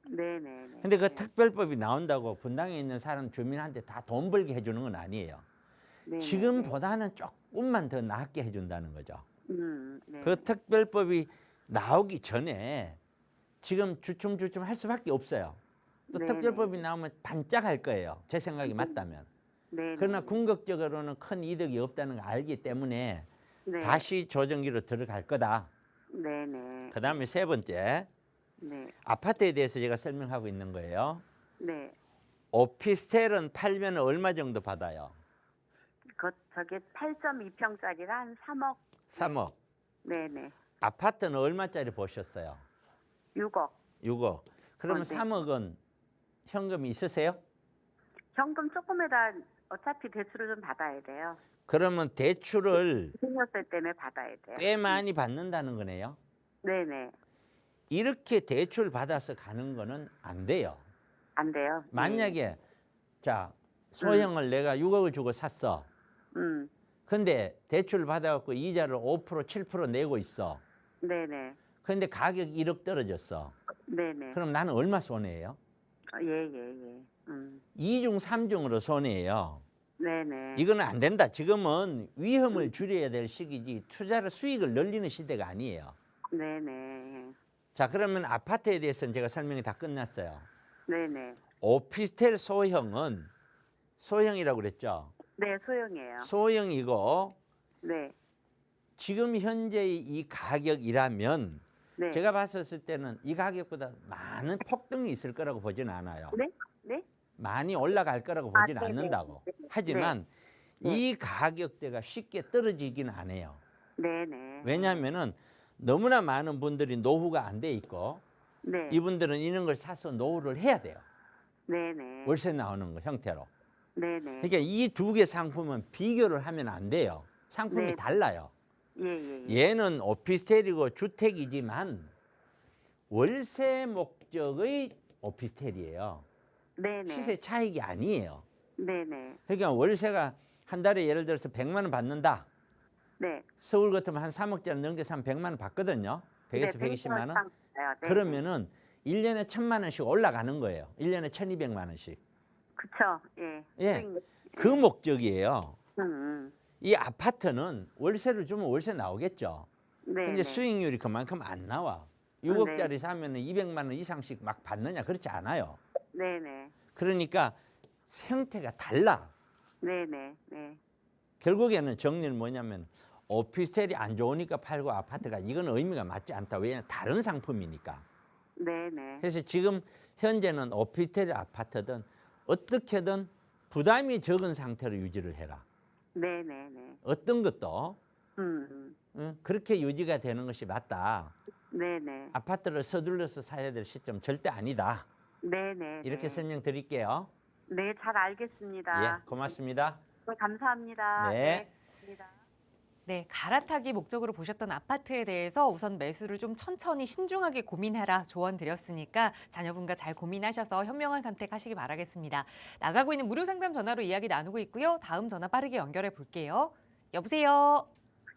네네네. 근데 그 특별법이 나온다고 분당에 있는 사람 주민한테 다 돈 벌게 해주는 건 아니에요. 지금보다는 조금만 더 낫게 해준다는 거죠. 네. 그 특별법이 나오기 전에 지금 주춤주춤 할 수밖에 없어요. 또 네네. 특별법이 나오면 반짝할 거예요. 제 생각이 맞다면. 네네. 그러나 궁극적으로는 큰 이득이 없다는 걸 알기 때문에 네. 다시 조정기로 들어갈 거다. 네네. 그 다음에 세 번째, 네. 아파트에 대해서 제가 설명하고 있는 거예요. 네. 오피스텔은 팔면 얼마 정도 받아요? 저게 8.2평짜리라 한 3억. 3억. 네네. 아파트는 얼마짜리 보셨어요? 6억. 6억. 그러면 네. 3억은 현금이 있으세요? 현금 조금에다 어차피 대출을 좀 받아야 돼요. 그러면 대출을 생년세 때문에 받아야 돼요. 꽤 많이 받는다는 거네요. 네네. 이렇게 대출 받아서 가는 거는 안 돼요. 안 돼요. 만약에 자 소형을 내가 6억을 주고 샀어. 근데 대출 받아갖고 이자를 5% 7% 내고 있어. 네네. 근데 가격이 1억 떨어졌어. 네네. 그럼 나는 얼마 손해예요? 예. 2중 3중으로 손해예요. 네네. 이거는 안 된다. 지금은 위험을 줄여야 될 시기지 투자를 수익을 늘리는 시대가 아니에요. 네네. 자 그러면 아파트에 대해서는 제가 설명이 다 끝났어요. 네네. 오피스텔 소형은 소형이라고 그랬죠. 네, 소형이에요. 소형이고 네. 지금 현재 이 가격이라면 네. 제가 봤었을 때는 이 가격보다 많은 폭등이 있을 거라고 보지는 않아요. 네? 네? 많이 올라갈 거라고 아, 보지는 네네. 않는다고. 네. 하지만 네. 이 가격대가 쉽게 떨어지기는 안 해요. 네네. 왜냐하면은 너무나 많은 분들이 노후가 안 돼 있고 네. 이분들은 이런 걸 사서 노후를 해야 돼요. 네네. 월세 나오는 거 형태로. 네네. 그러니까 이 두 개 상품은 비교를 하면 안 돼요. 상품이 네. 달라요. 예예예. 얘는 오피스텔이고 주택이지만 월세 목적의 오피스텔이에요. 네네. 시세 차익이 아니에요. 네네. 그러니까 월세가 한 달에 예를 들어서 100만 원 받는다. 네. 서울 같으면 한 3억짜리 넘겨서 한 100만 원 받거든요. 100에서 120만 원. 네. 그러면은 1년에 1,000만 원씩 올라가는 거예요. 1년에 1,200만 원씩. 그쵸. 예. 예. 그 목적이에요. 음. 이 아파트는 월세를 주면 월세 나오겠죠. 네. 근데 네. 수익률이 그만큼 안 나와. 6억짜리 사면 200만 원 이상씩 막 받느냐? 그렇지 않아요. 네네. 그러니까 형태가 달라. 네네. 네. 결국에는 정리는 뭐냐면 오피스텔이 안 좋으니까 팔고 아파트가 이건 의미가 맞지 않다. 왜냐하면 다른 상품이니까. 네네. 그래서 지금 현재는 오피스텔 아파트든 어떻게든 부담이 적은 상태로 유지를 해라. 네네네. 어떤 것도 음. 그렇게 유지가 되는 것이 맞다. 네네. 아파트를 서둘러서 사야 될 시점 절대 아니다. 네네. 이렇게 네. 설명드릴게요. 네, 잘 알겠습니다. 예, 고맙습니다. 네, 감사합니다. 네. 고맙습니다. 네, 갈아타기 목적으로 보셨던 아파트에 대해서 우선 매수를 좀 천천히 신중하게 고민해라 조언 드렸으니까 자녀분과 잘 고민하셔서 현명한 선택하시기 바라겠습니다. 나가고 있는 무료 상담 전화로 이야기 나누고 있고요. 다음 전화 빠르게 연결해 볼게요. 여보세요.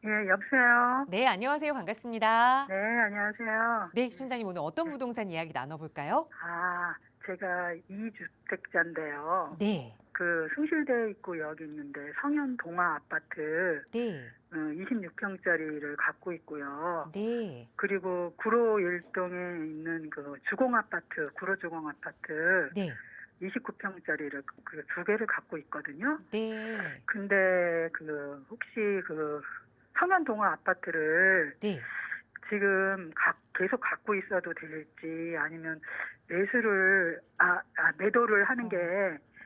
예, 여보세요. 네, 안녕하세요. 반갑습니다. 네, 안녕하세요. 네, 시청자님 오늘 어떤 부동산 이야기 나눠볼까요? 아, 제가 2주택자인데요. 네, 그 숭실대에 있고 여기 있는데 성현 동아 아파트 네, 26평짜리를 갖고 있고요. 네, 그리고 구로 일동에 있는 그 주공 아파트, 구로 주공 아파트 네, 29평짜리를 그 두 개를 갖고 있거든요. 네, 근데 그 혹시 그 성현 동아 아파트를 네. 지금 계속 갖고 있어도 될지 아니면 매도를 하는 게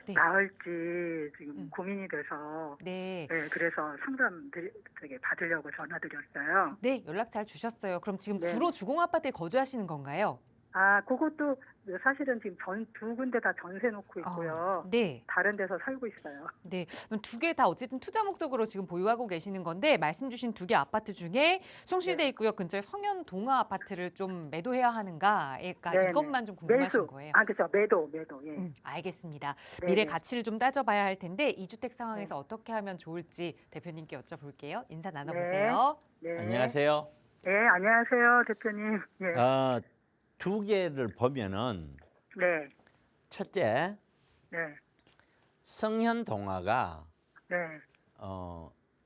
네. 나을지 지금 고민이 돼서 네. 그래서 상담 되게 받으려고 전화드렸어요. 네, 연락 잘 주셨어요. 그럼 지금 네. 구로 주공 아파트에 거주하시는 건가요? 아, 그것도 사실은 지금 두 군데 다 전세 놓고 있고요. 네. 다른 데서 살고 있어요. 네. 두 개 다 어쨌든 투자 목적으로 지금 보유하고 계시는 건데 말씀 주신 두 개 아파트 중에 숭실대 네. 있고요. 근처에 성현 동아 아파트를 좀 매도해야 하는가? 그러니까 네, 이것만 좀 궁금하신 거예요. 아, 그렇죠. 매도. 예. 알겠습니다. 네, 미래 네. 가치를 좀 따져봐야 할 텐데 이주택 상황에서 어떻게 하면 좋을지 대표님께 여쭤볼게요. 인사 나눠보세요. 네. 안녕하세요. 네, 안녕하세요, 대표님. 예. 두 개를 보면은 네. 첫째 네. 성현 동화가 네.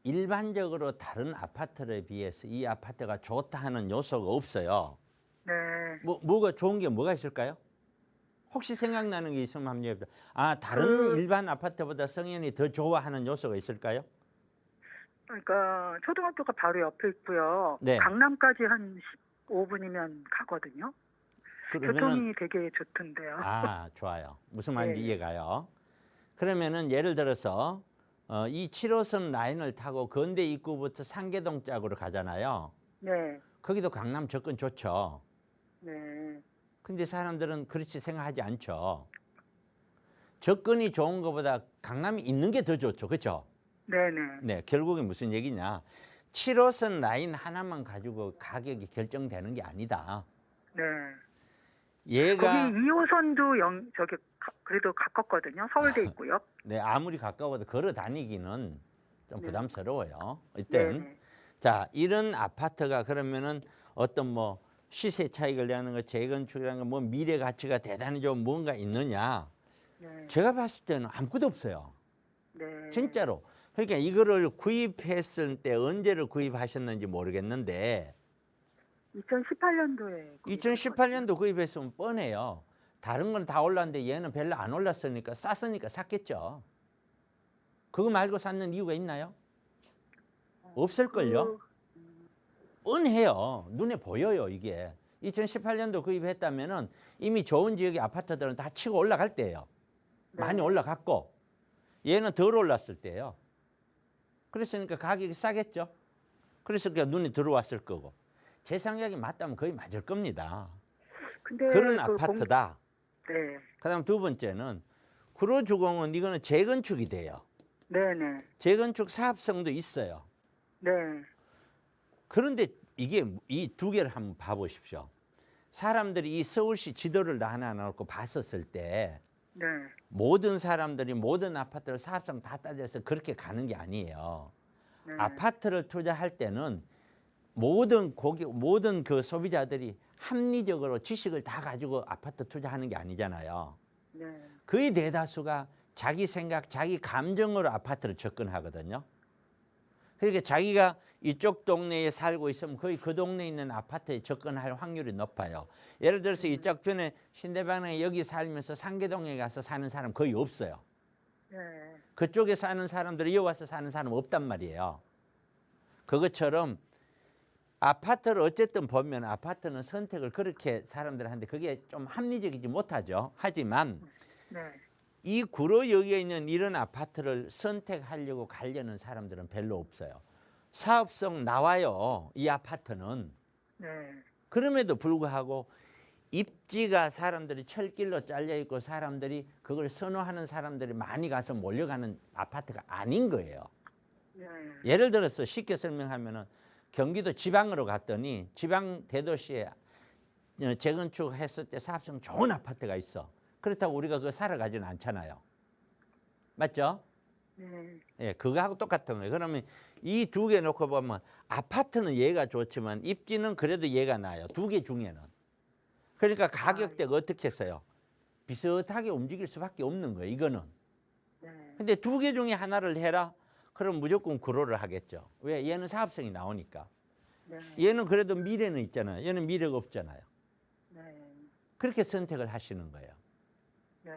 일반적으로 다른 아파트에 비해서 이 아파트가 좋다 하는 요소가 없어요. 네. 뭐가 좋은 게 뭐가 있을까요? 혹시 생각나는 게 있으면 한번 얘기해. 다른 일반 아파트보다 성현이 더 좋아하는 요소가 있을까요? 그러니까 초등학교가 바로 옆에 있고요. 네. 강남까지 한 15분이면 가거든요. 그러면은 교통이 되게 좋던데요. 좋아요. 무슨 말인지 네. 이해가요. 그러면은 예를 들어서 이 7호선 라인을 타고 건대 입구부터 상계동 쪽으로 가잖아요. 네. 거기도 강남 접근 좋죠. 네. 근데 사람들은 그렇게 생각하지 않죠. 접근이 좋은 것보다 강남이 있는 게 더 좋죠. 그렇죠? 네네. 네, 결국에 무슨 얘기냐. 7호선 라인 하나만 가지고 가격이 결정되는 게 아니다. 네. 얘가 거기 2호선도 그래도 가깝거든요. 서울대 있고요. 네, 아무리 가까워도 걸어 다니기는 좀 네. 부담스러워요. 일단 네네. 자, 이런 아파트가 그러면은 어떤 뭐 시세 차익을 내는 거, 재건축이라는 거, 뭐 미래 가치가 대단히 좀 뭔가 있느냐? 네. 제가 봤을 때는 아무것도 없어요. 네. 진짜로. 그러니까 이거를 구입했을 때 언제를 구입하셨는지 모르겠는데 2018년도에 2018년도 구입했으면 뻔해요. 다른 건 다 올랐는데 얘는 별로 안 올랐으니까 쌌으니까 샀겠죠. 그거 말고 샀는 이유가 있나요? 없을걸요. 뻔해요. 눈에 보여요, 이게. 2018년도 구입했다면은 이미 좋은 지역의 아파트들은 다 치고 올라갈 때예요. 많이 올라갔고 얘는 덜 올랐을 때예요. 그랬으니까 가격이 싸겠죠. 그래서 그냥 눈에 들어왔을 거고. 제 생각이 맞다면 거의 맞을 겁니다. 근데 그런 그 아파트다. 네, 그다음 두 번째는 구로주공은 이거는 재건축이 돼요. 네네, 재건축 사업성도 있어요. 네, 그런데 이게 이 두 개를 한번 봐보십시오. 사람들이 이 서울시 지도를 하나 놓고 봤었을 때 네, 모든 사람들이 모든 아파트를 사업성 다 따져서 그렇게 가는 게 아니에요. 네, 아파트를 투자할 때는 모든 그 소비자들이 합리적으로 지식을 다 가지고 아파트 투자하는 게 아니잖아요. 네, 거의 대다수가 자기 생각, 자기 감정으로 아파트를 접근하거든요. 그러니까 자기가 이쪽 동네에 살고 있으면 거의 그 동네에 있는 아파트에 접근할 확률이 높아요. 예를 들어서 이쪽 편에 신대방에 여기 살면서 상계동에 가서 사는 사람 거의 없어요. 네, 그쪽에 사는 사람들이 여기 와서 사는 사람 없단 말이에요. 그것처럼 아파트를 어쨌든 보면 아파트는 선택을 그렇게 사람들한테 그게 좀 합리적이지 못하죠. 하지만 네, 이 구로역에 있는 이런 아파트를 선택하려고 가려는 사람들은 별로 없어요. 사업성 나와요. 이 아파트는. 네, 그럼에도 불구하고 입지가 사람들이 철길로 잘려 있고 사람들이 그걸 선호하는 사람들이 많이 가서 몰려가는 아파트가 아닌 거예요. 네, 예를 들어서 쉽게 설명하면은 경기도 지방으로 갔더니 지방 대도시에 재건축했을 때 사업성 좋은 아파트가 있어. 그렇다고 우리가 그거 사러 가지는 않잖아요. 맞죠? 네, 예, 그거하고 똑같은 거예요. 그러면 이 두 개 놓고 보면 아파트는 얘가 좋지만 입지는 그래도 얘가 나아요. 두 개 중에는. 그러니까 가격대가 어떻게 했어요? 비슷하게 움직일 수밖에 없는 거예요. 이거는. 네, 근데 두 개 중에 하나를 해라? 그럼 무조건 구로를 하겠죠. 왜? 얘는 사업성이 나오니까. 네, 얘는 그래도 미래는 있잖아요. 얘는 미래가 없잖아요. 네, 그렇게 선택을 하시는 거예요. 네,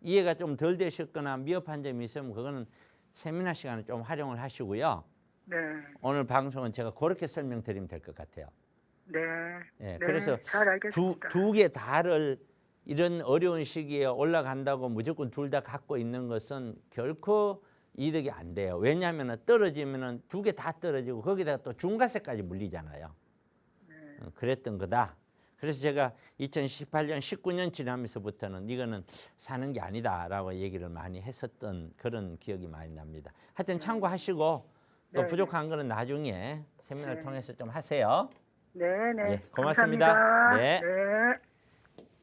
이해가 좀 덜 되셨거나 미흡한 점이 있으면 그거는 세미나 시간을 좀 활용을 하시고요. 네, 오늘 방송은 제가 그렇게 설명드리면 될 것 같아요. 네, 예, 네, 그래서 잘 알겠습니다. 두 개 다를 이런 어려운 시기에 올라간다고 무조건 둘 다 갖고 있는 것은 결코 이득이 안 돼요. 왜냐하면 떨어지면 두 개 다 떨어지고 거기다가 또 중과세까지 물리잖아요. 그랬던 거다. 그래서 제가 2018년, 19년 지나면서부터는 이거는 사는 게 아니다라고 얘기를 많이 했었던 그런 기억이 많이 납니다. 하여튼 참고하시고 또 네, 부족한 거는 나중에 세미나를 네. 통해서 좀 하세요. 네, 네, 예, 고맙습니다. 감사합니다. 네. 네.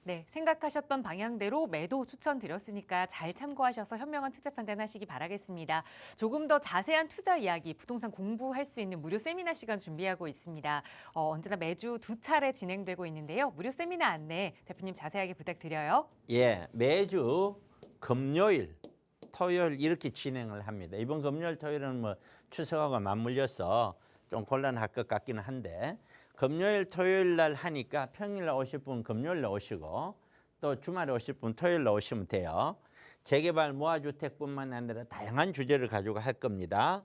네, 생각하셨던 방향대로 매도 추천드렸으니까 잘 참고하셔서 현명한 투자 판단하시기 바라겠습니다. 조금 더 자세한 투자 이야기, 부동산 공부할 수 있는 무료 세미나 시간 준비하고 있습니다. 언제나 매주 2차례 진행되고 있는데요. 무료 세미나 안내 대표님 자세하게 부탁드려요. 예, 매주 금요일, 토요일 이렇게 진행을 합니다. 이번 금요일, 토요일은 뭐 추석하고 맞물려서 좀 곤란할 것 같기는 한데 금요일, 토요일 날 하니까 평일 날 오실 분 금요일 날 오시고 또 주말에 오실 분 토요일 날 오시면 돼요. 재개발 무화주택뿐만 아니라 다양한 주제를 가지고 할 겁니다.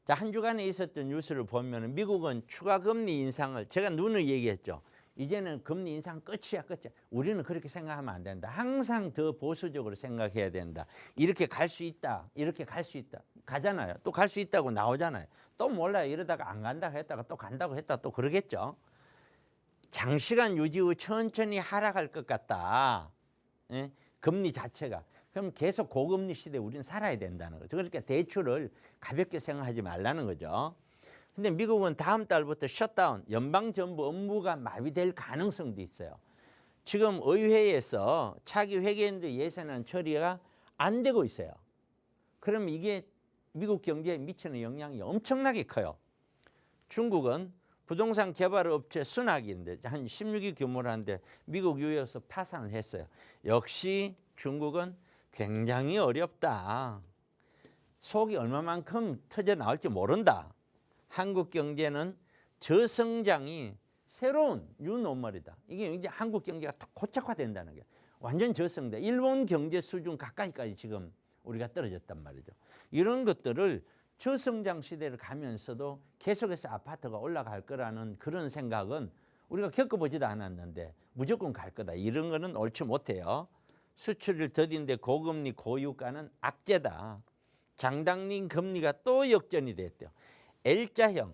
자, 한 주간에 있었던 뉴스를 보면 미국은 추가 금리 인상을 제가 누누이 얘기했죠. 이제는 금리 인상 끝이야. 우리는 그렇게 생각하면 안 된다. 항상 더 보수적으로 생각해야 된다. 이렇게 갈 수 있다. 이렇게 갈 수 있다. 가잖아요. 또 갈 수 있다고 나오잖아요. 또 몰라요. 이러다가 안 간다고 했다가 또 간다고 했다가 또 그러겠죠. 장시간 유지 후 천천히 하락할 것 같다. 예? 금리 자체가. 그럼 계속 고금리 시대에 우리는 살아야 된다는 거죠. 그러니까 대출을 가볍게 생각하지 말라는 거죠. 근데 미국은 다음 달부터 셧다운, 연방정부 업무가 마비될 가능성도 있어요. 지금 의회에서 차기 회계연도 예산안 처리가 안 되고 있어요. 그럼 이게 미국 경제에 미치는 영향이 엄청나게 커요. 중국은 부동산 개발 업체 순학인데 한 16위 규모라는데 미국 유에서 파산을 했어요. 역시 중국은 굉장히 어렵다. 속이 얼마만큼 터져 나올지 모른다. 한국 경제는 저성장이 새로운 뉴노멀이다. 이게 이제 한국 경제가 고착화된다는 게 완전 저성장. 일본 경제 수준 가까이까지 지금 우리가 떨어졌단 말이죠. 이런 것들을 저성장 시대를 가면서도 계속해서 아파트가 올라갈 거라는 그런 생각은 우리가 겪어보지도 않았는데 무조건 갈 거다. 이런 거는 옳지 못해요. 수출을 더딘데 고금리 고유가는 악재다. 장당린 금리가 또 역전이 됐대요. L자형,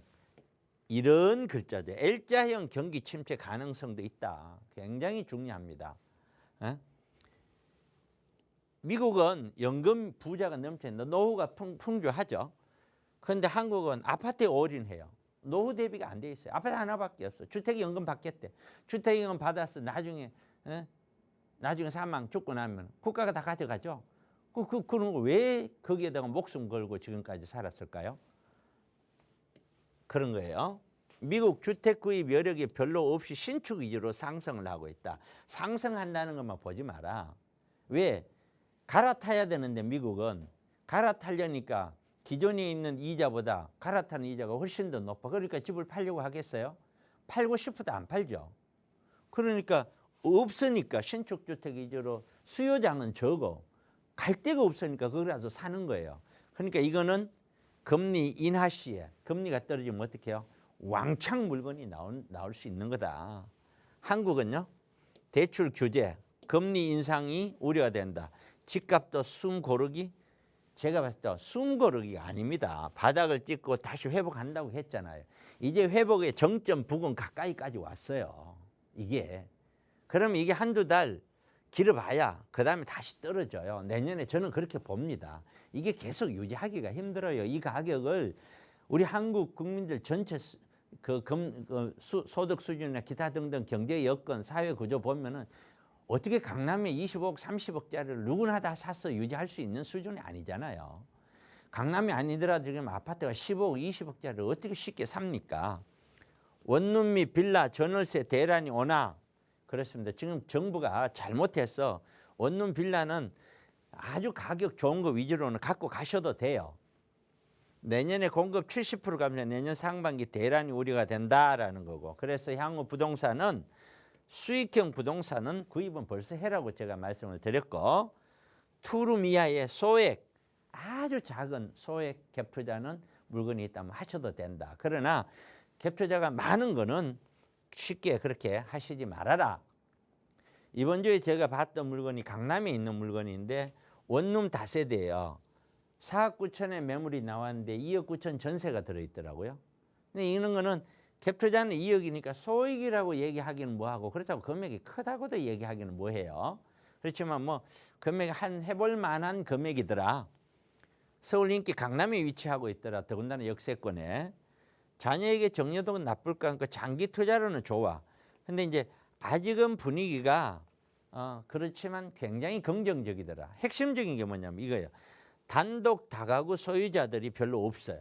이런 글자죠. L자형 경기 침체 가능성도 있다. 굉장히 중요합니다. 에? 미국은 연금 부자가 넘치는데 노후가 풍주하죠. 그런데 한국은 아파트에 올인해요. 노후 대비가 안 돼 있어요. 아파트 하나밖에 없어. 주택연금 받겠대. 주택연금 받아서 나중에 사망 죽고 나면 국가가 다 가져가죠. 그런 거 왜 거기에다가 목숨 걸고 지금까지 살았을까요? 그런 거예요. 미국 주택 구입 여력이 별로 없이 신축 위주로 상승을 하고 있다. 상승한다는 것만 보지 마라. 왜? 갈아타야 되는데 미국은 갈아타려니까 기존에 있는 이자보다 갈아타는 이자가 훨씬 더 높아. 그러니까 집을 팔려고 하겠어요? 팔고 싶어도 안 팔죠. 그러니까 없으니까 신축주택 위주로 수요장은 적어. 갈 데가 없으니까 거기 가서 사는 거예요. 그러니까 이거는 금리 인하 시에 금리가 떨어지면 어떻게 해요? 왕창 물건이 나올 수 있는 거다. 한국은요. 대출 규제, 금리 인상이 우려가 된다. 집값도 숨 고르기. 제가 봤을 때 숨 고르기가 아닙니다. 바닥을 찍고 다시 회복한다고 했잖아요. 이제 회복의 정점 부근 가까이까지 왔어요. 이게. 그러면 이게 한두 달 길어봐야 그 다음에 다시 떨어져요. 내년에 저는 그렇게 봅니다. 이게 계속 유지하기가 힘들어요. 이 가격을 우리 한국 국민들 전체 소득 수준이나 기타 등등 경제 여건, 사회 구조 보면은 어떻게 강남에 25억, 30억짜리를 누구나 다 사서 유지할 수 있는 수준이 아니잖아요. 강남이 아니더라도 지금 아파트가 15억, 20억짜리를 어떻게 쉽게 삽니까? 원룸 및 빌라 전월세 대란이 오나? 그렇습니다. 지금 정부가 잘못해서 원룸 빌라는 아주 가격 좋은 거 위주로는 갖고 가셔도 돼요. 내년에 공급 70% 가면 내년 상반기 대란이 우려가 된다라는 거고. 그래서 향후 부동산은 수익형 부동산은 구입은 벌써 해라고 제가 말씀을 드렸고, 투룸 이하의 소액, 아주 작은 소액 갭 투자는 물건이 있다면 하셔도 된다. 그러나 갭 투자가 많은 거는 쉽게 그렇게 하시지 말아라. 이번 주에 제가 봤던 물건이 강남에 있는 물건인데 원룸 다세대예요. 4억 9천에 매물이 나왔는데 2억 9천 전세가 들어있더라고요. 근데 이런 거는 갭 투자는 2억이니까 소액이라고 얘기하기는 뭐하고, 그렇다고 금액이 크다고도 얘기하기는 뭐해요. 그렇지만 뭐 금액이 한 해볼 만한 금액이더라. 서울 인기 강남에 위치하고 있더라. 더군다나 역세권에. 자녀에게 정려동은 나쁠까 하니까 장기 투자로는 좋아. 근데 이제 아직은 분위기가 그렇지만 굉장히 긍정적이더라. 핵심적인 게 뭐냐면 이거예요. 단독 다가구 소유자들이 별로 없어요.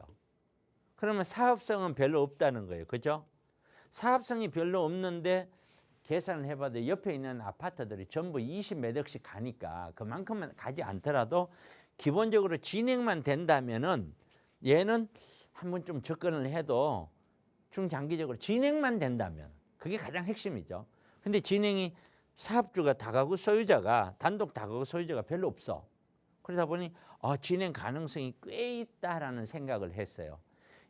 그러면 사업성은 별로 없다는 거예요. 그죠? 사업성이 별로 없는데 계산을 해봐도 옆에 있는 아파트들이 전부 20몇 억씩 가니까 그만큼만 가지 않더라도 기본적으로 진행만 된다면은 얘는 한번 좀 접근을 해도 중장기적으로 진행만 된다면 그게 가장 핵심이죠. 근데 진행이 사업주가 다가구 소유자가 단독 다가구 소유자가 별로 없어. 그러다 보니 진행 가능성이 꽤 있다라는 생각을 했어요.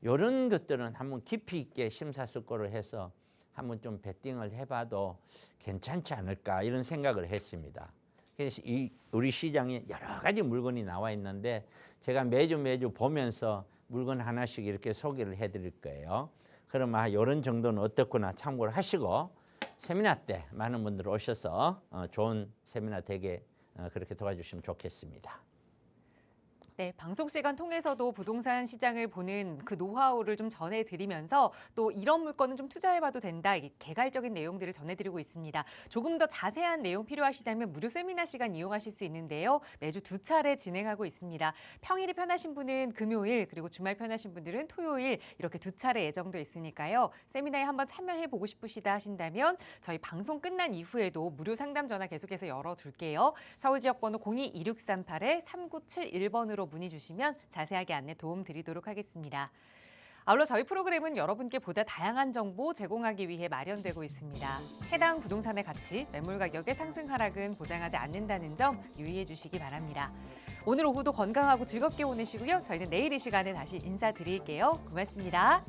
이런 것들은 한번 깊이 있게 심사숙고를 해서 한번 좀 베팅을 해봐도 괜찮지 않을까 이런 생각을 했습니다. 그래서 우리 시장에 여러 가지 물건이 나와 있는데 제가 매주 보면서 물건 하나씩 이렇게 소개를 해드릴 거예요. 그럼 이런 정도는 어떻구나 참고를 하시고 세미나 때 많은 분들 오셔서 좋은 세미나 되게 그렇게 도와주시면 좋겠습니다. 네, 방송 시간 통해서도 부동산 시장을 보는 그 노하우를 좀 전해드리면서 또 이런 물건은 좀 투자해봐도 된다. 개괄적인 내용들을 전해드리고 있습니다. 조금 더 자세한 내용 필요하시다면 무료 세미나 시간 이용하실 수 있는데요. 매주 2차례 진행하고 있습니다. 평일이 편하신 분은 금요일, 그리고 주말 편하신 분들은 토요일 이렇게 2차례 예정돼 있으니까요. 세미나에 한번 참여해보고 싶으시다 하신다면 저희 방송 끝난 이후에도 무료 상담 전화 계속해서 열어둘게요. 서울 지역번호 02-2638-3971번으로 문의 주시면 자세하게 안내 도움 드리도록 하겠습니다. 아울러 저희 프로그램은 여러분께 보다 다양한 정보 제공하기 위해 마련되고 있습니다. 해당 부동산의 가치, 매물 가격의 상승 하락은 보장하지 않는다는 점 유의해 주시기 바랍니다. 오늘 오후도 건강하고 즐겁게 보내시고요. 저희는 내일 이 시간에 다시 인사드릴게요. 고맙습니다.